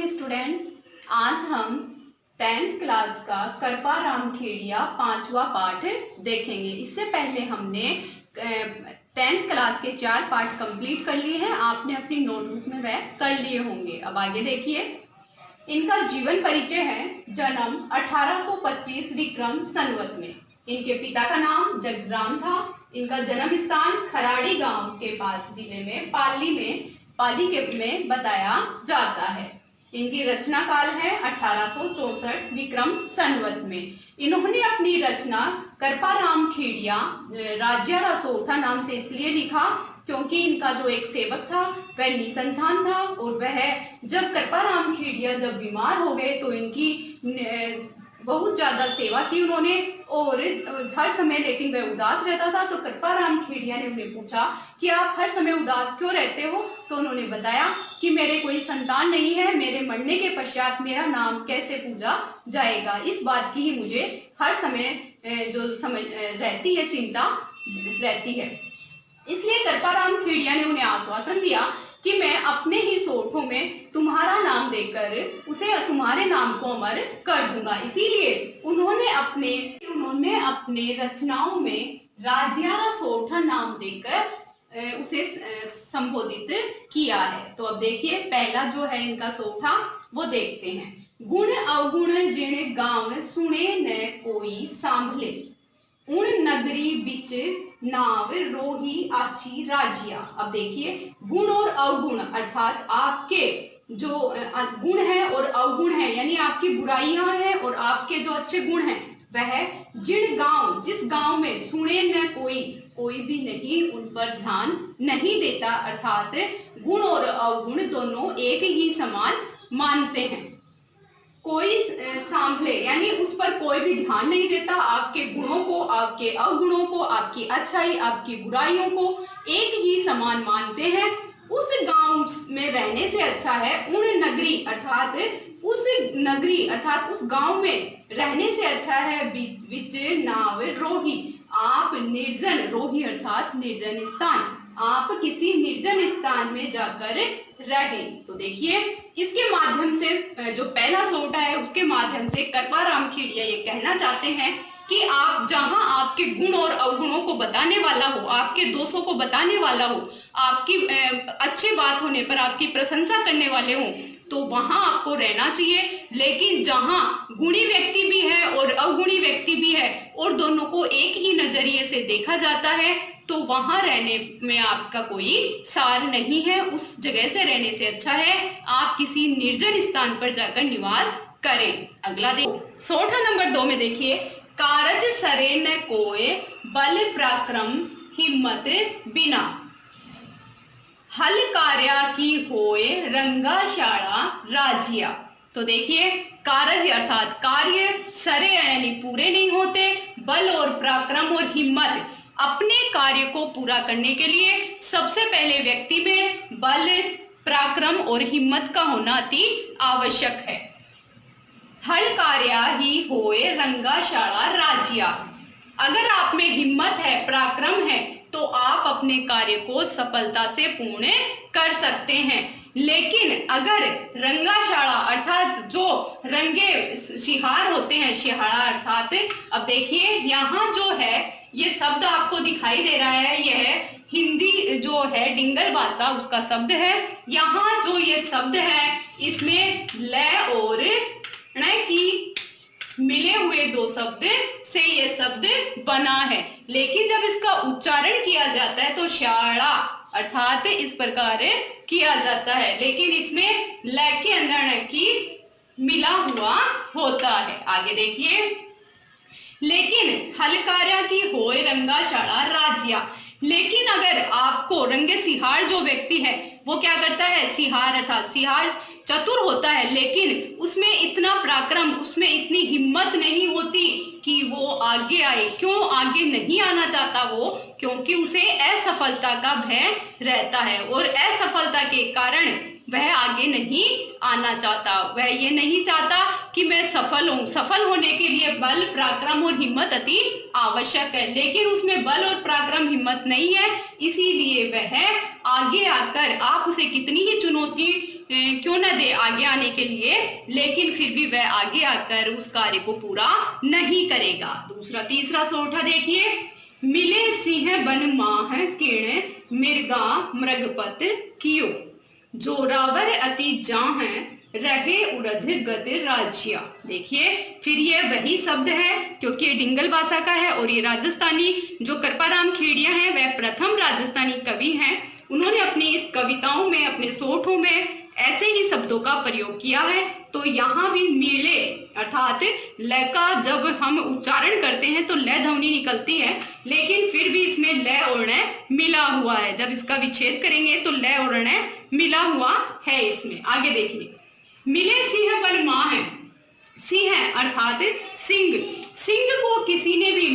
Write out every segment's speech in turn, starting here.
Students, आज हम 10th class का कृपा राम खेड़िया 5वां पाठ देखेंगे। इससे पहले हमने 10th क्लास के 4 पाठ कंप्लीट कर लिए हैं। आपने अपनी नोटबुक में वह कर लिए होंगे। अब आगे देखिए, इनका जीवन परिचय है। जन्म 1825 विक्रम संवत में। इनके पिता का नाम जगराम था। इनका जन्म स्थान खराड़ी गांव के पास जिले में पाली के में बताया जाता है। इनकी रचना काल है 1864 विक्रम संवत में। इन्होंने अपनी रचना कृपा राम खेड़िया राज्य रसोठा नाम से इसलिए लिखा क्योंकि इनका जो एक सेवक था वह निसंतान था, और वह जब कृपा राम खेड़िया जब बीमार हो गए तो इनकी बहुत ज्यादा सेवा की उन्होंने, और हर समय लेकिन वह उदास रहता था। तो कृपा राम खेड़िया ने उन्हें पूछा कि आप हर समय उदास क्यों रहते हो? तो उन्होंने बताया कि मेरे कोई संतान नहीं है, मेरे मरने के पश्चात मेरा नाम कैसे पूजा जाएगा। इस बात की ही मुझे हर समय जो समझ रहती है, चिंता रहती है। इसलिए कृपा राम खेड़िया ने उन्हें आश्वासन दिया कि मैं अपने ही सोठों में तुम्हारा नाम देकर उसे तुम्हारे नाम को अमर कर दूंगा। इसीलिए उन्होंने अपने रचनाओं में राजियारा सोठा नाम देकर उसे संबोधित किया है। तो अब देखिए, पहला जो है इनका सोठा वो देखते हैं। गुण अवगुण जिण गांव सुने न कोई सांभले, उन नगरी बिच नाव रोही आछी राजिया। अब देखिए, गुण और अवगुण अर्थात आपके जो गुण है और अवगुण है, यानी आपकी बुराइयां हैं और आपके जो अच्छे गुण हैं, वह जिन गांव जिस गांव में सुने न कोई भी नहीं उन पर ध्यान नहीं देता, अर्थात गुण और अवगुण दोनों एक ही समान मानते हैं। कोई सांभले यानी उस पर कोई भी ध्यान नहीं देता, आपके गुणों को, आपके अवगुणों को, आपकी अच्छाई, आपकी बुराइयों को एक ही समान मानते हैं। उस गांव में रहने से अच्छा है उन नगरी अर्थात उस गांव में रहने से अच्छा है विच नाव रोही, आप निर्जन, रोही अर्थात निर्जन स्थान, आप किसी निर्जन स्थान में जाकर रहे। तो देखिए, इसके माध्यम से जो पहला सोटा है उसके माध्यम से कृपा राम खेड़िया ये कहना चाहते हैं कि आप जहां आपके गुण और अवगुणों को बताने वाला हो, आपके दोषों को बताने वाला हो, आपकी अच्छी बात होने पर आपकी प्रशंसा करने वाले हो, तो वहां आपको रहना चाहिए। लेकिन जहां गुणी व्यक्ति भी है और अवगुणी व्यक्ति भी है और दोनों को एक ही नजरिए से देखा जाता है, तो वहां रहने में आपका कोई सार नहीं है। उस जगह से रहने से अच्छा है आप किसी निर्जन स्थान पर जाकर निवास करें। अगला देखो, सोठा नंबर 2 में देखिए, कारज सरे न कोय बल पराक्रम हिम्मत बिना, हल कार्या की होए रंगाशाला राजिया। तो देखिए, कारज अर्थात कार्य, सरे यानी पूरे नहीं होते, बल और पराक्रम और हिम्मत, अपने कार्य को पूरा करने के लिए सबसे पहले व्यक्ति में बल, पराक्रम और हिम्मत का होना अति आवश्यक है। हल कार्या ही होए रंगाशाला राजिया, अगर आप में हिम्मत है, पराक्रम है, तो आप अपने कार्य को सफलता से पूर्ण कर सकते हैं। लेकिन अगर रंगाशाला अर्थात जो रंगे शिहार होते हैं, शिहाड़ा अर्थात, अब देखिए यहाँ जो है ये शब्द आपको दिखाई दे रहा है, यह हिंदी जो है डिंगल भाषा उसका शब्द है। यहाँ जो ये शब्द है इसमें लय और ण की मिले हुए 2 शब्द से ये शब्द बना है, लेकिन जब इसका उच्चारण किया जाता है तो शाला अर्थात इस प्रकार किया जाता है, लेकिन इसमें ल के अंदर ण की मिला हुआ होता है। आगे देखिए, लेकिन हल कार्या की होए रंगाशाला राजिया, लेकिन अगर आपको रंगे सिहार जो व्यक्ति है वो क्या करता है, सिहार अर्थात सिहार चतुर होता है, लेकिन उसमें इतना पराक्रम, उसमें इतनी हिम्मत नहीं होती कि वो आगे आए। क्यों आगे नहीं आना चाहता वो? क्योंकि उसे असफलता का भय रहता है और असफलता के कारण वह आगे नहीं आना चाहता। वह ये नहीं चाहता कि मैं सफल हूं। सफल होने के लिए बल, पराक्रम और हिम्मत अति आवश्यक है, लेकिन उसमें बल और पराक्रम, हिम्मत नहीं है। इसीलिए वह आगे आकर आप उसे कितनी ही चुनौती क्यों न दे आगे आने के लिए, लेकिन फिर भी वह आगे आकर उस कार्य को पूरा नहीं करेगा। तीसरा सोठा देखिए, मिले सिंह बन माह किण मिर्गा मृगपत कियो, जोरावर अति जाह रहे उड़द गद राज्या। देखिए फिर ये वही शब्द है, क्योंकि ये डिंगल भाषा का है और ये राजस्थानी जो कृपाराम खेड़िया हैं वह प्रथम राजस्थानी कवि हैं। उन्होंने अपनी इस कविताओं में, अपने सोठों में ऐसे ही शब्दों का प्रयोग किया है। तो यहाँ भी मिले अर्थात ल का जब हम उच्चारण करते हैं तो ल ध्वनि निकलती है, लेकिन फिर भी इसमें ल और ण मिला हुआ है। जब इसका विच्छेद करेंगे तो ल और ण मिला हुआ है इसमें। आगे देखिए, मिले सिंह बन माह, सिंह अर्थात सिंह, सिंह को किसी ने भी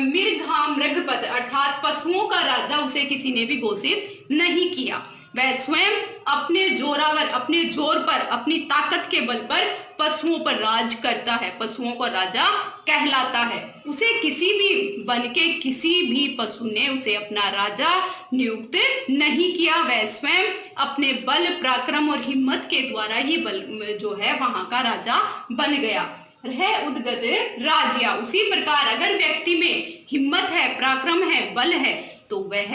मिर्घा मृगपत अर्थात पशुओं का राजा उसे किसी ने भी घोषित नहीं किया। वह स्वयं अपने जोरावर, अपने जोर पर, अपनी ताकत के बल पर पशुओं पर राज करता है, पशुओं का राजा कहलाता है। उसे किसी भी वन के किसी भी पशु ने उसे अपना राजा नियुक्त नहीं किया। वह स्वयं अपने बल, पराक्रम और हिम्मत के द्वारा ही बल जो है वहां का राजा बन गया। रह उद्गत राज्या, उसी प्रकार अगर व्यक्ति में हिम्मत है, पराक्रम है, बल है, तो वह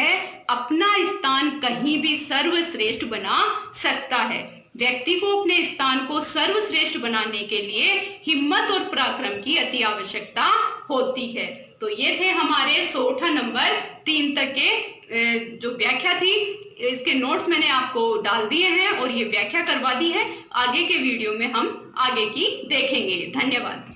अपना स्थान कहीं भी सर्वश्रेष्ठ बना सकता है। व्यक्ति को अपने स्थान को सर्वश्रेष्ठ बनाने के लिए हिम्मत और पराक्रम की अति आवश्यकता होती है। तो ये थे हमारे सोठा नंबर 3 तक के जो व्याख्या थी। इसके नोट्स मैंने आपको डाल दिए हैं और ये व्याख्या करवा दी है। आगे के वीडियो में हम आगे की देखेंगे। धन्यवाद।